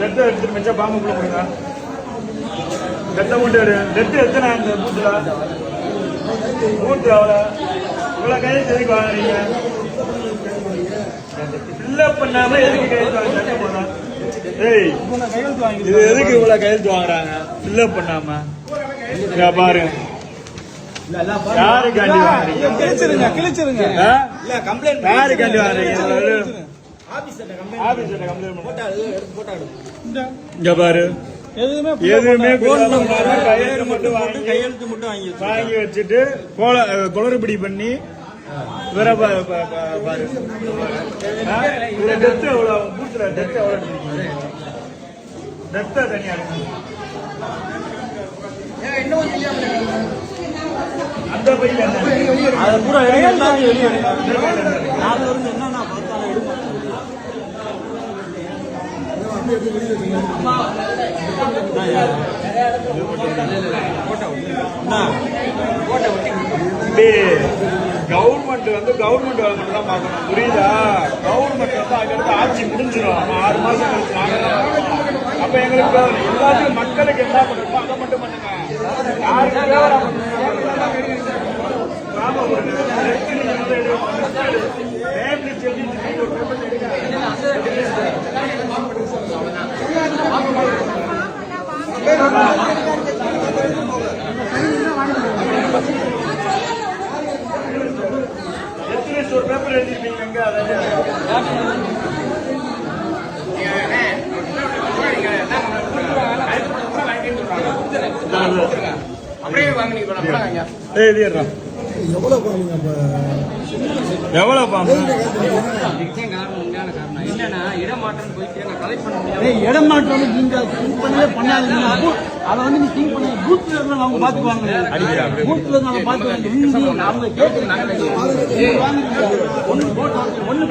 எடுத்துட்டு மிச்சா பாம்புக்குள்ள போடுங்க. டெத்தை மூட்டை எடு. டெத்து எத்தனை அந்த பூத்துல மூட்டு அவ்வளோ இவ்வளோ கையெழுத்து எதுக்கு வாங்குறீங்க? ஃபில்லப் பண்ணாம எதுக்கு கையெழுத்து வாங்க? ஏய், இது எதுக்கு இவ்வளவு கையெழுத்து வாங்குறாங்க? ஃபில்லப் பண்ணாம பாருங்க. யாருக்காண்டி வாங்குறீங்க? கிழிச்சிருங்க. யாருக்காண்டி வாங்குறீங்க? இங்க பாரு, எதுவுமே கையெழுத்து மட்டும் வாங்கி வச்சுட்டு குளறுபடி பண்ணி வேற பாரு. டெத்து எவ்வளவு பூத்துல டெத்து எவ்வளவு டெத்த தனியா அந்த பையில அதை பூரா என்னன்னா கவர்மெண்ட் வந்து கவர்மெண்ட் வேலை மட்டும் தான் பார்க்கணும், புரியுதா? கவர்மெண்ட் வந்து அங்கிருந்து ஆட்சி முடிஞ்சிடும். 6 மாசம் கழிச்சு அப்ப எங்களுக்கு எல்லாத்தையும் மக்களுக்கு என்ன பண்ணுமோ அதை மட்டும் பண்ணுங்க. யாருக்கு ஒரு பேப்பர் எழுதிருப்பீங்க. அப்படியே வாங்கினீங்க. எவ்வளவு பாம்பு? என்னன்னா இடமாற்றம் போயிட்டு கலெக்ட் பண்ண முடியாது. இடமாற்றம் நீங்க திங்க் பண்ணவே பண்ணாதீங்க. அதை வந்து நீ திங்க் பண்ணி பூத்ல இருந்து அவங்க பாத்துக்குவாங்க. பூத்ல இருந்து அவங்க பாத்துக்குவாங்க. அவங்க கேட்கறாங்க. ஒன்னு